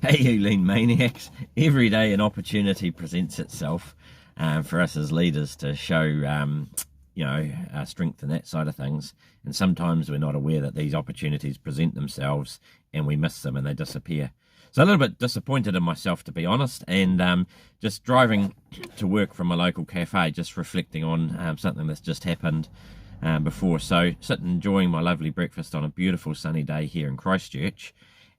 Hey, you lean maniacs. Every day an opportunity presents itself for us as leaders to show, our strength in that side of things. And sometimes we're not aware that these opportunities present themselves and we miss them and they disappear. So a little bit disappointed in myself, to be honest, and just driving to work from a local cafe, just reflecting on something that's just happened before. So sitting enjoying my lovely breakfast on a beautiful sunny day here in Christchurch.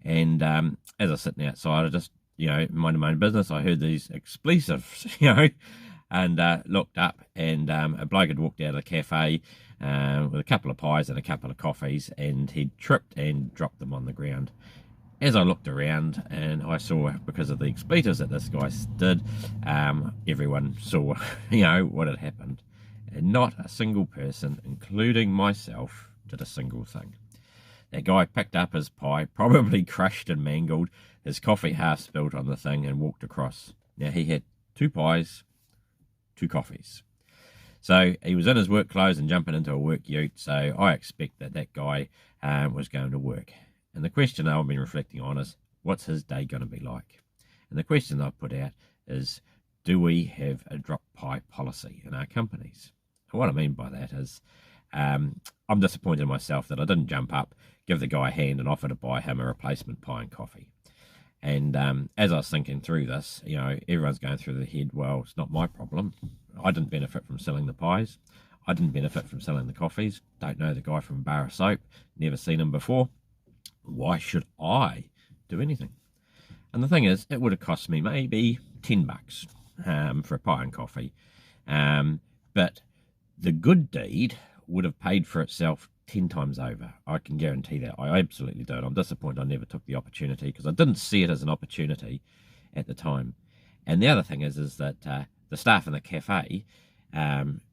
And as I was sitting outside, I just, minding my own business, I heard these explosives, and looked up, and a bloke had walked out of the cafe with a couple of pies and a couple of coffees, and he'd tripped and dropped them on the ground. As I looked around, and I saw, because of the expletives that this guy did, everyone saw, what had happened. And not a single person, including myself, did a single thing. That guy picked up his pie, probably crushed and mangled, his coffee half spilled on the thing, and walked across. Now, he had 2 pies, 2 coffees. So he was in his work clothes and jumping into a work ute, so I expect that guy was going to work. And the question I've been reflecting on is, what's his day going to be like? And the question I've put out is, do we have a drop pie policy in our companies? And what I mean by that is, I'm disappointed in myself that I didn't jump up, give the guy a hand and offer to buy him a replacement pie and coffee. And as I was thinking through this, everyone's going through their head, well, it's not my problem. I didn't benefit from selling the pies. I didn't benefit from selling the coffees. Don't know the guy from a bar of soap. Never seen him before. Why should I do anything? And the thing is, it would have cost me maybe $10 for a pie and coffee. But the good deed would have paid for itself 10 times over. I can guarantee that. I absolutely do. I'm disappointed I never took the opportunity because I didn't see it as an opportunity at the time. And the other thing is that the staff in the cafe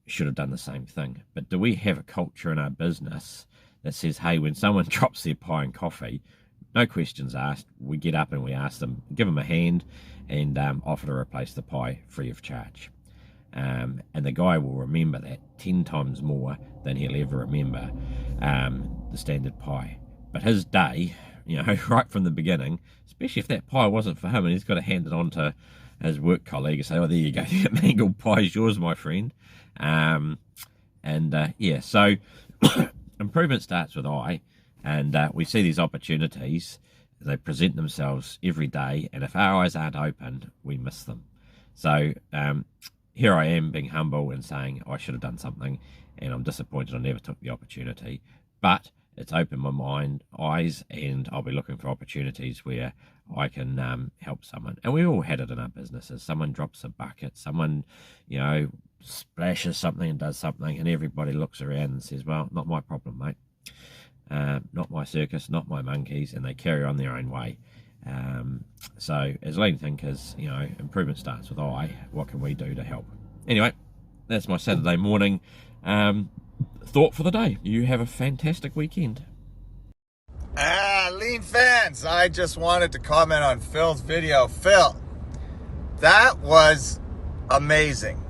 should have done the same thing. But do we have a culture in our business that says, hey, when someone drops their pie and coffee, no questions asked, we get up and we ask them, give them a hand and offer to replace the pie free of charge. And the guy will remember that 10 times more than he'll ever remember the standard pie. But his day, right from the beginning, especially if that pie wasn't for him and he's got to hand it on to his work colleague and say, oh, there you go, that mangled pie is yours, my friend. So improvement starts with I, and we see these opportunities. They present themselves every day, and if our eyes aren't open, we miss them. So here I am being humble and saying I should have done something, and I'm disappointed I never took the opportunity. But it's opened my eyes, and I'll be looking for opportunities where I can help someone. And we all had it in our businesses. Someone drops a bucket, someone, splashes something and does something, and everybody looks around and says, well, not my problem, mate. Not my circus, not my monkeys, and they carry on their own way. So as lean thinkers, improvement starts with I. What can we do to help? Anyway, that's my Saturday morning thought for the day. You have a fantastic weekend. Lean fans, I just wanted to comment on Phil's video. Phil, that was amazing.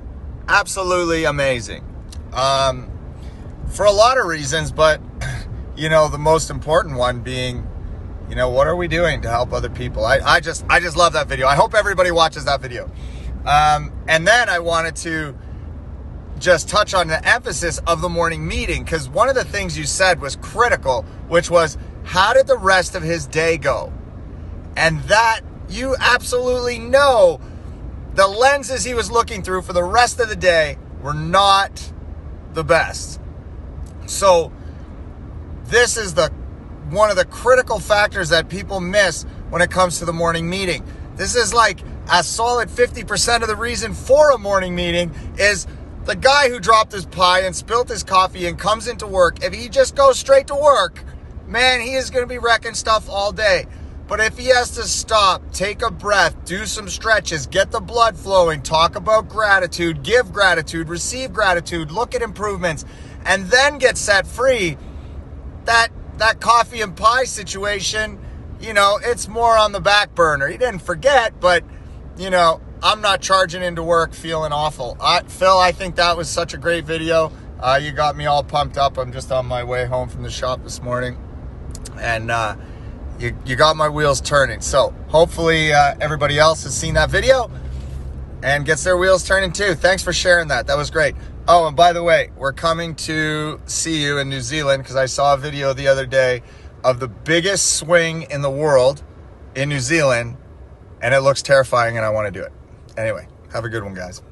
Absolutely amazing. For a lot of reasons, but the most important one being, what are we doing to help other people? I just love that video. I hope everybody watches that video. And then I wanted to just touch on the emphasis of the morning meeting, because one of the things you said was critical, which was, how did the rest of his day go? And that, you absolutely know the lenses he was looking through for the rest of the day were not the best. So this is one of the critical factors that people miss when it comes to the morning meeting. This is like a solid 50% of the reason for a morning meeting is the guy who dropped his pie and spilt his coffee and comes into work. If he just goes straight to work, man, he is going to be wrecking stuff all day. But if he has to stop, take a breath, do some stretches, get the blood flowing, talk about gratitude, give gratitude, receive gratitude, look at improvements, and then get set free, that coffee and pie situation, it's more on the back burner. He didn't forget, but, I'm not charging into work feeling awful. Phil, I think that was such a great video. You got me all pumped up. I'm just on my way home from the shop this morning. And, you got my wheels turning. So hopefully everybody else has seen that video and gets their wheels turning too. Thanks for sharing that. That was great. Oh, and by the way, we're coming to see you in New Zealand because I saw a video the other day of the biggest swing in the world in New Zealand, and it looks terrifying and I want to do it. Anyway, have a good one, guys.